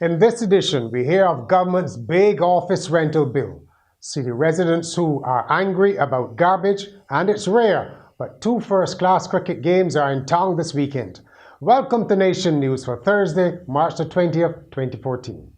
In this edition, we hear of government's big office rental bill. City residents who are angry about garbage, and it's rare, but 2 first-class cricket games are in town this weekend. Welcome to Nation News for Thursday, March the 20th, 2014.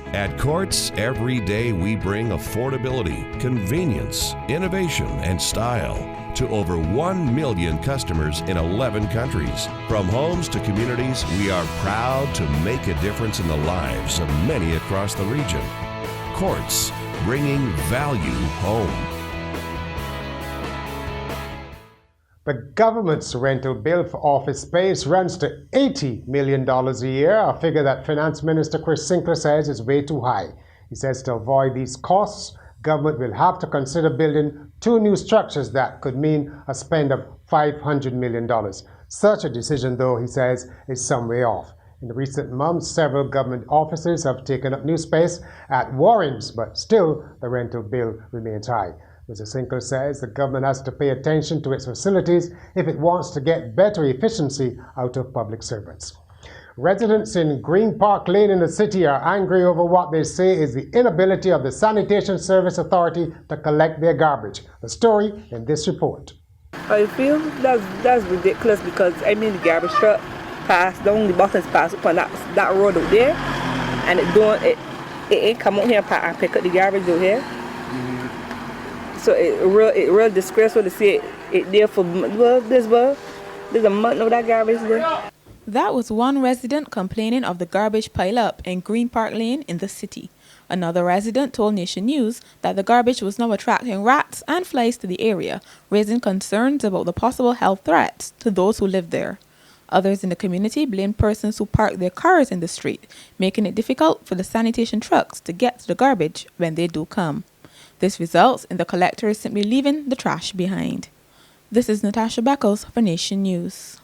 At Courts, every day we bring affordability, convenience, innovation, and style to over 1 million customers in 11 countries. From homes to communities, we are proud to make a difference in the lives of many across the region. Courts, bringing value home. The government's rental bill for office space runs to $80 million a year, a figure that Finance Minister Chris Sinclair says is way too high. He says to avoid these costs, government will have to consider building 2 new structures that could mean a spend of $500 million. Such a decision, though, he says, is some way off. In the recent months, several government offices have taken up new space at wardens, but still the rental bill remains high. Mr. Sinclair says the government has to pay attention to its facilities if it wants to get better efficiency out of public servants. Residents in Green Park Lane in the city are angry over what they say is the inability of the Sanitation Service Authority to collect their garbage. The story in this report. I feel that's ridiculous because I mean the garbage truck passed down, the buttons pass up on that road out there, and it ain't come out here and pick up the garbage out here. So it real disgraceful to see it there for there's a month of that garbage there. That was one resident complaining of the garbage pile-up in Green Park Lane in the city. Another resident told Nation News that the garbage was now attracting rats and flies to the area, raising concerns about the possible health threats to those who live there. Others in the community blamed persons who park their cars in the street, making it difficult for the sanitation trucks to get to the garbage when they do come. This results in the collectors simply leaving the trash behind. This is Natasha Beckles for Nation News.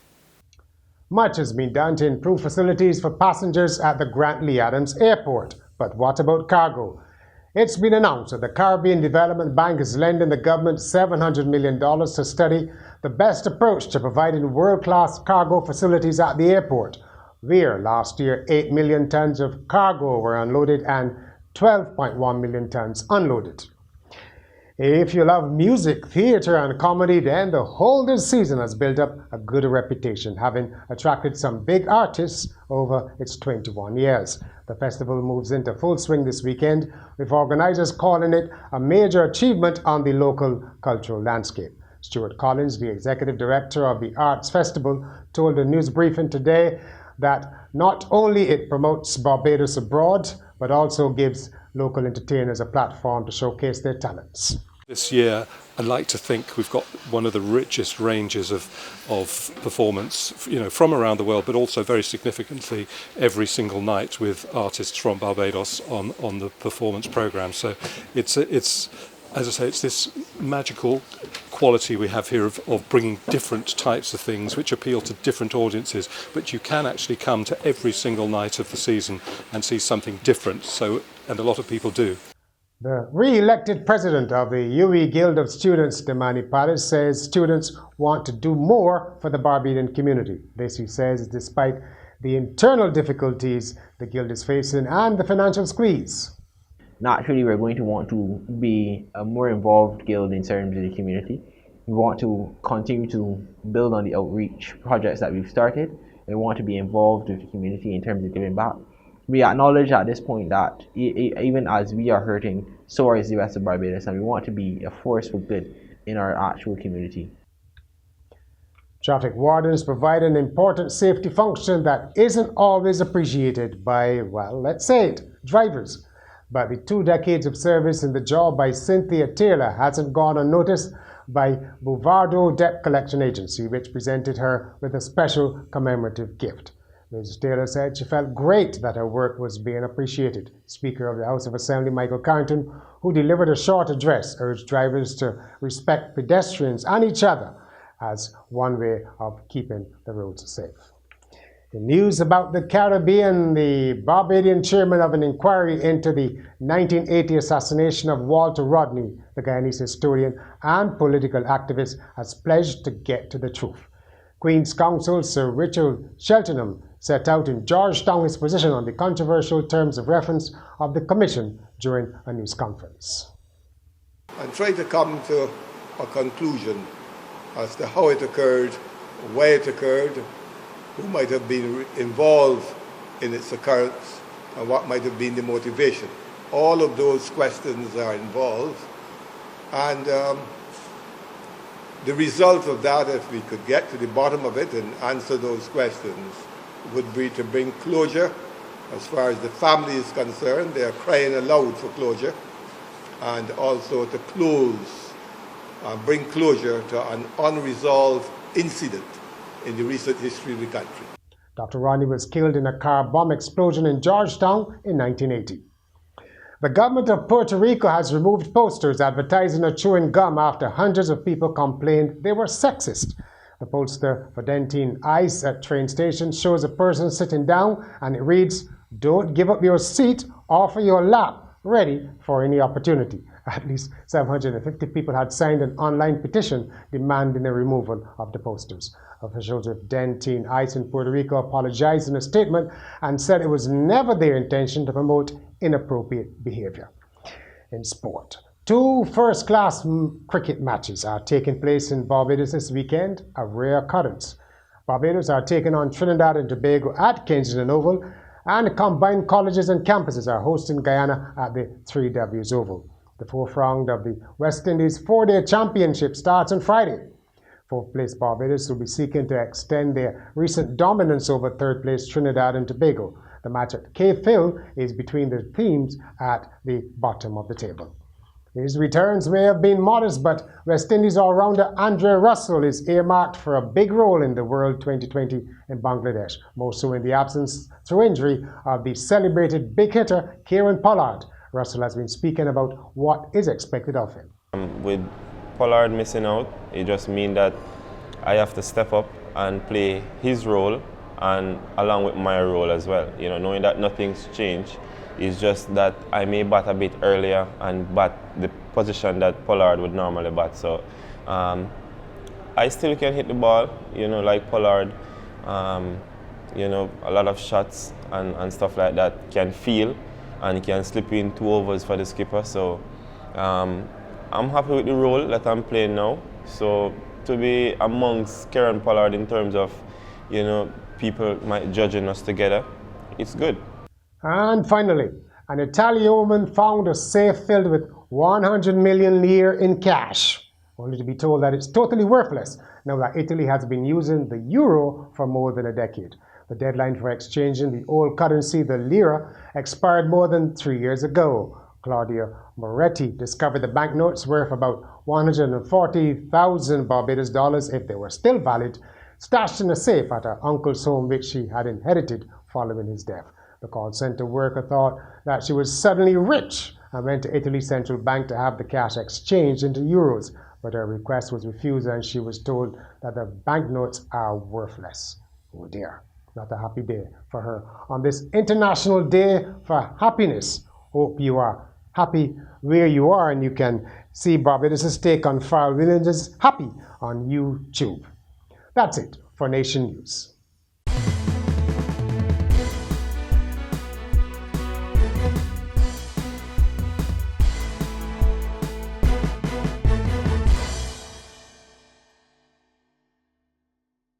Much has been done to improve facilities for passengers at the Grant Lee Adams Airport. But what about cargo? It's been announced that the Caribbean Development Bank is lending the government $700 million to study the best approach to providing world-class cargo facilities at the airport, where last year 8 million tons of cargo were unloaded and 12.1 million tons unloaded. If you love music, theater, and comedy, then the whole this season has built up a good reputation, having attracted some big artists over its 21 years. The festival moves into full swing this weekend, with organizers calling it a major achievement on the local cultural landscape. Stuart Collins, the executive director of the Arts Festival, told a news briefing today that not only it promotes Barbados abroad, but also gives local entertainers a platform to showcase their talents. This year, I'd like to think we've got one of the richest ranges of performance, from around the world, but also very significantly every single night with artists from Barbados on the performance program. So it's as I say, it's this magical quality we have here of bringing different types of things which appeal to different audiences, but you can actually come to every single night of the season and see something different. And a lot of people do. The re-elected president of the UE Guild of Students, Demani Paris, says students want to do more for the Barbadian community. This, he says, is despite the internal difficulties the Guild is facing and the financial squeeze. Naturally, we're going to want to be a more involved guild in terms of the community. We want to continue to build on the outreach projects that we've started. We want to be involved with the community in terms of giving back. We acknowledge at this point that even as we are hurting, so is the rest of Barbados, and we want to be a force for good in our actual community. Traffic wardens provide an important safety function that isn't always appreciated by, well, let's say it, drivers. But the 2 decades of service in the job by Cynthia Taylor hasn't gone unnoticed by Bovado Debt Collection Agency, which presented her with a special commemorative gift. Ms. Taylor said she felt great that her work was being appreciated. Speaker of the House of Assembly, Michael Carrington, who delivered a short address, urged drivers to respect pedestrians and each other as one way of keeping the roads safe. In news about the Caribbean, the Barbadian chairman of an inquiry into the 1980 assassination of Walter Rodney, the Guyanese historian and political activist, has pledged to get to the truth. Queen's Counsel Sir Richard Cheltenham set out in Georgetown his position on the controversial terms of reference of the commission during a news conference. And try to come to a conclusion as to how it occurred, why it occurred, who might have been involved in its occurrence, and what might have been the motivation. All of those questions are involved, and the result of that, if we could get to the bottom of it and answer those questions, would be to bring closure as far as the family is concerned. They are crying aloud for closure, and also to bring closure to an unresolved incident in the recent history of the country. Dr. Rodney was killed in a car bomb explosion in Georgetown in 1980. The government of Puerto Rico has removed posters advertising a chewing gum after hundreds of people complained they were sexist. The poster for Dentine Ice at train stations shows a person sitting down and it reads, "Don't give up your seat, offer your lap, ready for any opportunity." At least 750 people had signed an online petition demanding the removal of the posters. Officials with Dentine Ice in Puerto Rico apologized in a statement and said it was never their intention to promote inappropriate behavior. In sport, 2 first-class cricket matches are taking place in Barbados this weekend, a rare occurrence. Barbados are taking on Trinidad and Tobago at Kensington Oval, and combined colleges and campuses are hosting Guyana at the 3Ws Oval. The 4th round of the West Indies 4-day championship starts on Friday. 4th place Barbados will be seeking to extend their recent dominance over 3rd place Trinidad and Tobago. The match at Cave Hill is between the teams at the bottom of the table. His returns may have been modest, but West Indies all-rounder Andre Russell is earmarked for a big role in the World 2020 in Bangladesh, more so in the absence, through injury, of the celebrated big hitter Kieran Pollard. Russell has been speaking about what is expected of him. With Pollard missing out, it just means that I have to step up and play his role and along with my role as well. You know, knowing that nothing's changed, it's just that I may bat a bit earlier and bat the position that Pollard would normally bat. So I still can hit the ball, you know, like Pollard. You know, a lot of shots and stuff like that can feel, and he can slip in 2 overs for the skipper. So I'm happy with the role that I'm playing now. So to be amongst Kieran Pollard in terms of, you know, people might judging us together, it's good. And finally, an Italian woman found a safe filled with 100 million lire in cash, only to be told that it's totally worthless now that Italy has been using the euro for more than a decade. The deadline for exchanging the old currency, the lira, expired more than 3 years ago. Claudia Moretti discovered the banknotes worth about 140,000 Barbados dollars, if they were still valid, stashed in a safe at her uncle's home, which she had inherited following his death. The call center worker thought that she was suddenly rich and went to Italy's central bank to have the cash exchanged into euros, but her request was refused and she was told that the banknotes are worthless. Oh dear, not a happy day for her. On this International Day for Happiness, hope you are happy where you are, and you can see Barbados' take on Pharrell Williams' Happy on YouTube. That's it for Nation News.